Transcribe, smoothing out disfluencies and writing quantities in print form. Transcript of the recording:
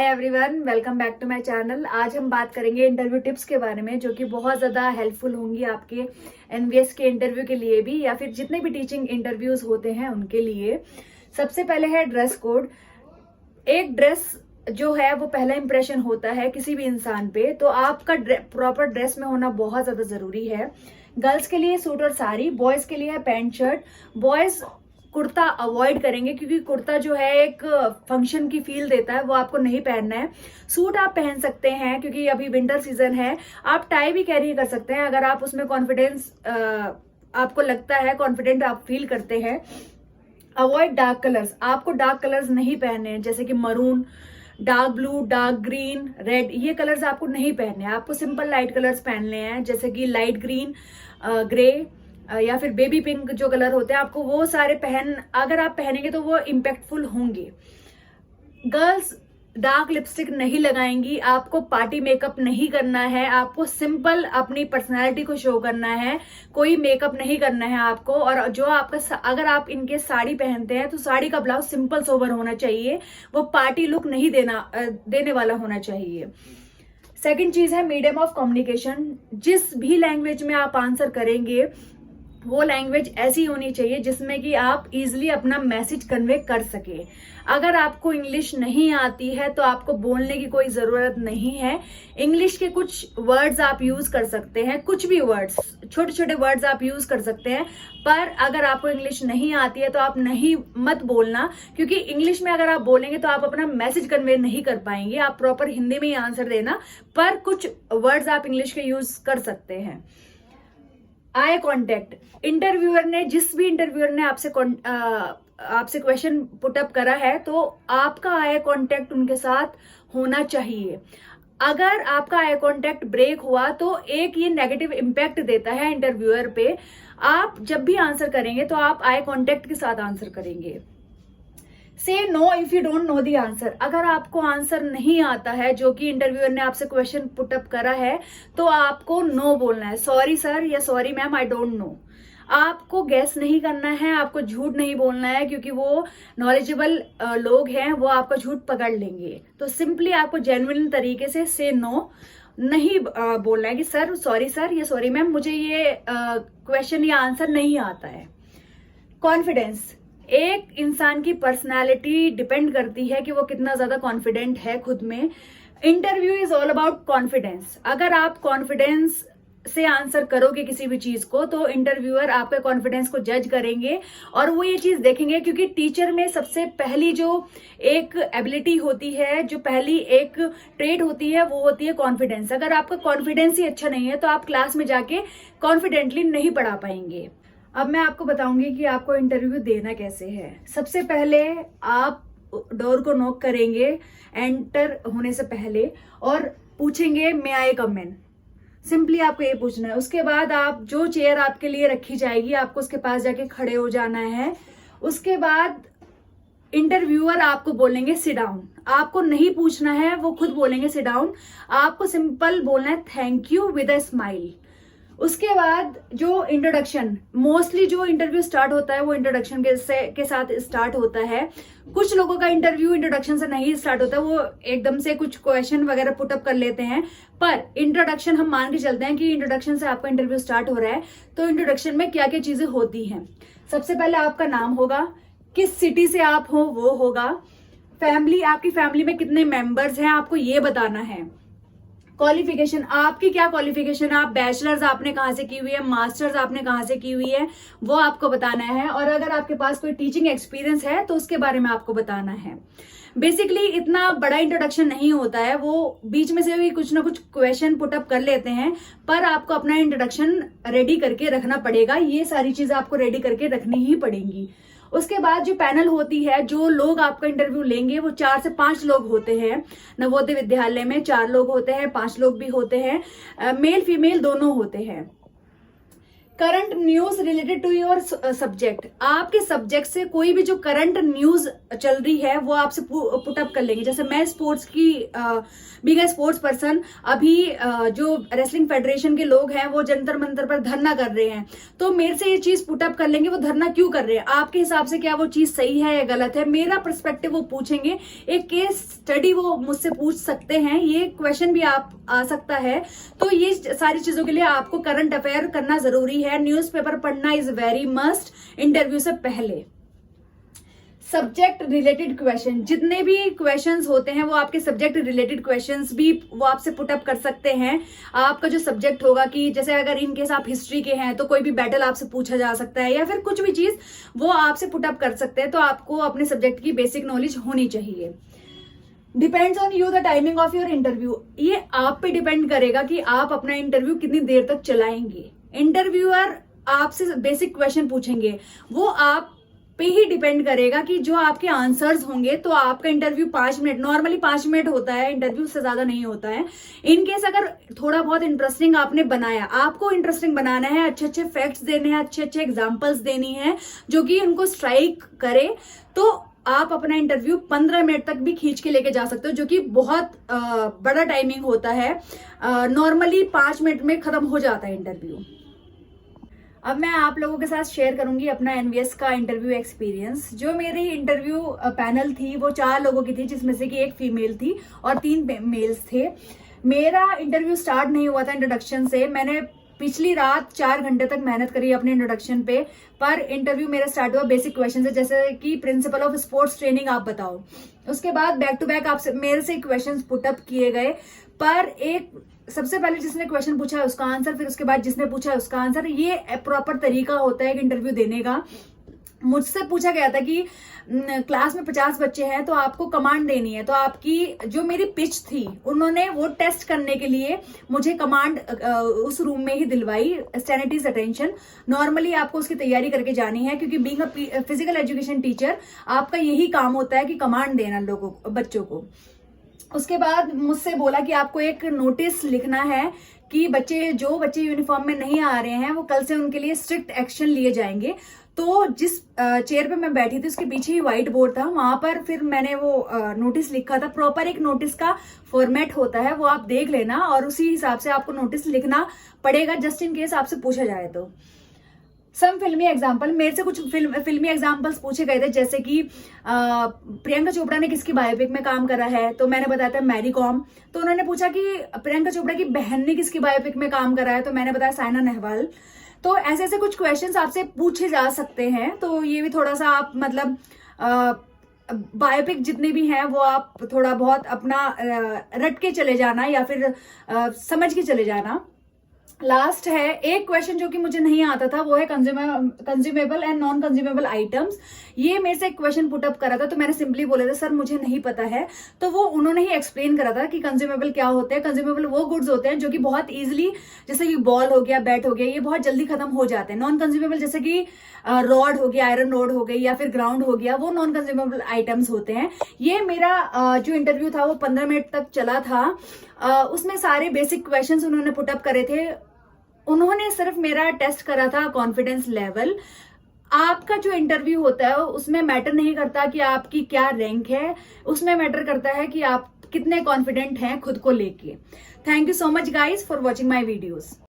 Everyone, welcome back to my channel. आज हम बात करेंगे इंटरव्यू टिप्स के बारे में, जो कि बहुत ज़्यादा हेल्पफुल होंगी आपके एनवीएस के इंटरव्यू के लिए भी, या फिर जितने भी टीचिंग इंटरव्यूज होते हैं उनके लिए। सबसे पहले है ड्रेस कोड। एक ड्रेस जो है वो पहला इंप्रेशन होता है किसी भी इंसान पे, तो आपका प्रॉपर ड्रेस में होना बहुत ज़्यादा ज़रूरी है। गर्ल्स के लिए सूट और साड़ी, बॉयज़ के लिए है pant shirt. Boys kurta avoid करेंगे क्योंकि कुर्ता जो है एक फंक्शन की फील देता है, वो आपको नहीं पहनना है। सूट आप पहन सकते हैं क्योंकि अभी विंटर सीजन है। आप टाई भी कैरी कर सकते हैं अगर आप उसमें कॉन्फिडेंस आपको लगता है, कॉन्फिडेंट आप फील करते हैं। अवॉइड डार्क कलर्स, आपको डार्क कलर्स नहीं पहनने हैं, जैसे कि maroon, dark blue, dark green, red, ये कलर्स आपको नहीं पहनने हैं। आपको सिंपल लाइट कलर्स पहनने हैं, जैसे कि लाइट ग्रीन, ग्रे या फिर बेबी पिंक जो कलर होते हैं, आपको वो सारे अगर आप पहनेंगे तो वो इम्पैक्टफुल होंगे। गर्ल्स डार्क लिपस्टिक नहीं लगाएंगी, आपको पार्टी मेकअप नहीं करना है, आपको सिंपल अपनी पर्सनालिटी को शो करना है, कोई मेकअप नहीं करना है आपको। और जो आपका अगर आप इनके साड़ी पहनते हैं तो साड़ी का ब्लाउज सिंपल सोबर होना चाहिए, वो पार्टी लुक नहीं देने वाला होना चाहिए। सेकंड चीज है मीडियम ऑफ कम्युनिकेशन। जिस भी लैंग्वेज में आप आंसर करेंगे वो लैंग्वेज ऐसी होनी चाहिए जिसमें कि आप इजीली अपना मैसेज कन्वे कर सके। अगर आपको इंग्लिश नहीं आती है तो आपको बोलने की कोई जरूरत नहीं है। इंग्लिश के कुछ वर्ड्स आप यूज कर सकते हैं, कुछ भी वर्ड्स, छोटे छोटे वर्ड्स आप यूज कर सकते हैं। पर अगर आपको इंग्लिश नहीं आती है तो आप मत बोलना, क्योंकि इंग्लिश में अगर आप बोलेंगे तो आप अपना मैसेज कन्वे नहीं कर पाएंगे। आप प्रॉपर हिंदी में ही आंसर देना, पर कुछ वर्ड्स आप इंग्लिश के यूज कर सकते हैं। आई कॉन्टेक्ट, जिस भी इंटरव्यूअर ने आपसे क्वेश्चन पुटअप करा है तो आपका आई कॉन्टेक्ट उनके साथ होना चाहिए। अगर आपका आई कॉन्टेक्ट ब्रेक हुआ तो एक ये नेगेटिव इम्पैक्ट देता है इंटरव्यूअर पे। आप जब भी आंसर करेंगे तो आप आई कॉन्टेक्ट के साथ आंसर करेंगे। से know if you don't know the answer, अगर आपको आंसर नहीं आता है जो कि इंटरव्यूअर ने आपसे क्वेश्चन पुटअप करा है तो आपको नो बोलना है, सॉरी सर या sorry ma'am I don't know. आपको गैस नहीं करना है, आपको झूठ नहीं बोलना है, क्योंकि वो नॉलेजेबल लोग हैं, वो आपका झूठ पकड़ लेंगे। तो सिंपली आपको जेन्युइन तरीके से नो नहीं बोलना है कि सर सॉरी सर या सॉरी मैम, मुझे ये क्वेश्चन या आंसर नहीं आता है। कॉन्फिडेंस, एक इंसान की पर्सनालिटी डिपेंड करती है कि वो कितना ज्यादा कॉन्फिडेंट है खुद में। Interview is all about confidence. अगर आप कॉन्फिडेंस से आंसर करोगे किसी भी चीज को तो इंटरव्यूअर आपके कॉन्फिडेंस को जज करेंगे और वो ये चीज देखेंगे, क्योंकि टीचर में सबसे पहली जो एक एबिलिटी होती है, जो पहली एक ट्रेड होती है, वो होती है कॉन्फिडेंस। अगर आपका कॉन्फिडेंस ही अच्छा नहीं है तो आप क्लास में जाके कॉन्फिडेंटली नहीं पढ़ा पाएंगे। अब मैं आपको बताऊंगी कि आपको इंटरव्यू देना कैसे है। सबसे पहले आप डोर को नॉक करेंगे एंटर होने से पहले और पूछेंगे मे आई कम इन। सिंपली आपको ये पूछना है। उसके बाद आप जो चेयर आपके लिए रखी जाएगी आपको उसके पास जाके खड़े हो जाना है। उसके बाद इंटरव्यूअर आपको बोलेंगे सिट डाउन। आपको नहीं पूछना है, वो खुद बोलेंगे सिट डाउन। आपको सिंपल बोलना है thank you with a smile. उसके बाद जो इंट्रोडक्शन, मोस्टली जो इंटरव्यू स्टार्ट होता है वो इंट्रोडक्शन के साथ स्टार्ट होता है। कुछ लोगों का इंटरव्यू इंट्रोडक्शन से नहीं स्टार्ट होता, वो एकदम से कुछ क्वेश्चन वगैरह पुटअप कर लेते हैं। पर इंट्रोडक्शन हम मान के चलते हैं कि इंट्रोडक्शन से आपका इंटरव्यू स्टार्ट हो रहा है। तो इंट्रोडक्शन में क्या क्या चीजें होती हैं। सबसे पहले आपका नाम होगा, किस सिटी से आप हो वो होगा, फैमिली, आपकी फैमिली में कितने मेंबर्स हैं आपको ये बताना है। क्वालिफिकेशन, आपकी क्या क्वालिफिकेशन है, आप बैचलर्स आपने कहाँ से की हुई है, मास्टर्स आपने कहाँ से की हुई है, वो आपको बताना है। और अगर आपके पास कोई टीचिंग एक्सपीरियंस है तो उसके बारे में आपको बताना है। बेसिकली इतना बड़ा इंट्रोडक्शन नहीं होता है, वो बीच में से भी कुछ ना कुछ क्वेश्चन पुटअप कर लेते हैं, पर आपको अपना इंट्रोडक्शन रेडी करके रखना पड़ेगा। ये सारी चीजें आपको रेडी करके रखनी ही पड़ेंगी। उसके बाद जो पैनल होती है, जो लोग आपका इंटरव्यू लेंगे वो 4 से 5 लोग होते हैं। नवोदय विद्यालय में 4 लोग होते हैं, 5 लोग भी होते हैं, मेल फीमेल दोनों होते हैं। Current news related to your subject, आपके सब्जेक्ट से कोई भी जो करंट न्यूज चल रही है वो आपसे पुटअप कर लेंगे। जैसे मैं स्पोर्ट्स की बीइंग ए स्पोर्ट्स पर्सन, अभी जो रेसलिंग फेडरेशन के लोग हैं वो जंतर मंतर पर धरना कर रहे हैं, तो मेरे से ये चीज पुटअप कर लेंगे वो धरना क्यों कर रहे हैं, आपके हिसाब से क्या वो चीज सही है या गलत है, मेरा पर्सपेक्टिव वो पूछेंगे। एक केस स्टडी वो मुझसे पूछ सकते हैं, ये क्वेश्चन भी आप आ सकता है। तो ये सारी चीजों के लिए आपको करंट अफेयर करना जरूरी है। न्यूज़पेपर पढ़ना इज वेरी मस्ट इंटरव्यू से पहले। सब्जेक्ट रिलेटेड क्वेश्चन, जितने भी क्वेश्चंस होते हैं वो आपके सब्जेक्ट रिलेटेड क्वेश्चंस भी वो आपसे पुटअप कर सकते हैं। आपका जो सब्जेक्ट होगा, कि जैसे अगर इन केस आप हिस्ट्री के हैं तो कोई भी बैटल आपसे पूछा जा सकता है, या फिर कुछ भी चीज वो आपसे पुटअप कर सकते हैं। तो आपको अपने सब्जेक्ट की बेसिक नॉलेज होनी चाहिए। Depends on you the timing of your interview, ये आप पे डिपेंड करेगा कि आप अपना इंटरव्यू कितनी देर तक चलाएंगे। इंटरव्यूअर आपसे बेसिक क्वेश्चन पूछेंगे, वो आप पे ही डिपेंड करेगा कि जो आपके आंसर्स होंगे। तो आपका इंटरव्यू 5 मिनट, नॉर्मली 5 मिनट होता है, इंटरव्यू से ज्यादा नहीं होता है। इन केस अगर थोड़ा बहुत इंटरेस्टिंग आपने बनाया, आपको इंटरेस्टिंग बनाना है, अच्छे अच्छे फैक्ट्स देने हैं, अच्छे अच्छे एग्जांपल्स देनी है जो कि उनको स्ट्राइक करे, तो आप अपना इंटरव्यू 15 मिनट तक भी खींच के लेके जा सकते हो, जो कि बहुत बड़ा टाइमिंग होता है। नॉर्मली 5 मिनट में खत्म हो जाता है इंटरव्यू। अब मैं आप लोगों के साथ शेयर करूंगी अपना एनवीएस का इंटरव्यू एक्सपीरियंस। जो मेरी इंटरव्यू पैनल थी वो 4 लोगों की थी, जिसमें से कि एक फीमेल थी और 3 मेल्स थे। मेरा इंटरव्यू स्टार्ट नहीं हुआ था इंट्रोडक्शन से। मैंने पिछली रात 4 घंटे तक मेहनत करी अपने इंट्रोडक्शन पे, पर इंटरव्यू मेरा स्टार्ट हुआ बेसिक क्वेश्चन से, जैसे कि प्रिंसिपल ऑफ स्पोर्ट्स ट्रेनिंग आप बताओ। उसके बाद बैक टू बैक आपसे मेरे से क्वेश्चंस पुटअप किए गए, पर एक सबसे पहले जिसने क्वेश्चन पूछा है उसका आंसर, फिर उसके बाद जिसने पूछा है उसका आंसर। ये प्रॉपर तरीका होता है एक इंटरव्यू देने का। मुझसे पूछा गया था कि क्लास में 50 बच्चे हैं तो आपको कमांड देनी है, तो आपकी जो मेरी पिच थी उन्होंने वो टेस्ट करने के लिए मुझे कमांड उस रूम में ही दिलवाई, स्टैंडिटीज अटेंशन। नॉर्मली आपको उसकी तैयारी करके जानी है, क्योंकि being a physical education teacher आपका यही काम होता है कि कमांड देना लोगों बच्चों को। उसके बाद मुझसे बोला कि आपको एक नोटिस लिखना है कि जो बच्चे यूनिफॉर्म में नहीं आ रहे हैं वो कल से उनके लिए स्ट्रिक्ट एक्शन लिए जाएंगे। तो जिस चेयर पे मैं बैठी थी उसके पीछे ही व्हाइट बोर्ड था, वहां पर फिर मैंने वो नोटिस लिखा था। प्रॉपर एक नोटिस का फॉर्मेट होता है, वो आप देख लेना और उसी हिसाब से आपको नोटिस लिखना पड़ेगा, जस्ट इन केस आपसे पूछा जाए तो। सम फिल्मी एग्जाम्पल, मेरे से कुछ फिल्मी एग्जाम्पल्स पूछे गए थे, जैसे कि प्रियंका चोपड़ा ने किसकी बायोपिक में काम करा है, तो मैंने बताया था मैरी कॉम। तो उन्होंने पूछा कि प्रियंका चोपड़ा की बहन ने किसकी बायोपिक में काम करा है, तो मैंने बताया साइना नेहवाल। तो ऐसे ऐसे कुछ क्वेश्चंस आपसे पूछे जा सकते हैं। तो ये भी थोड़ा सा आप मतलब बायोपिक जितने भी हैं वो आप थोड़ा बहुत अपना रट के चले जाना या फिर समझ के चले जाना। लास्ट है एक क्वेश्चन जो कि मुझे नहीं आता था, वो है consumable and non consumable items. ये मेरे से एक क्वेश्चन पुटअप करा था, तो मैंने सिंपली बोला था सर मुझे नहीं पता है। तो वो उन्होंने ही एक्सप्लेन करा था कि कंज्यूमेबल क्या होते हैं। कंज्यूमेबल वो गुड्स होते हैं जो कि बहुत इजीली, जैसे कि बॉल हो गया, बैट हो गया, ये बहुत जल्दी खत्म हो जाते हैं। नॉन कंज्यूमेबल जैसे कि रॉड हो गया, आयरन रॉड हो गई या फिर ग्राउंड हो गया, वो नॉन कंज्यूमेबल आइटम्स होते हैं। ये मेरा जो इंटरव्यू था वो 15 मिनट तक चला था। उसमें सारे बेसिक क्वेश्चंस उन्होंने पुटअप करे थे। उन्होंने सिर्फ मेरा टेस्ट करा था कॉन्फिडेंस लेवल। आपका जो इंटरव्यू होता है उसमें मैटर नहीं करता कि आपकी क्या रैंक है, उसमें मैटर करता है कि आप कितने कॉन्फिडेंट हैं खुद को लेके। Thank you so much guys for watching my videos.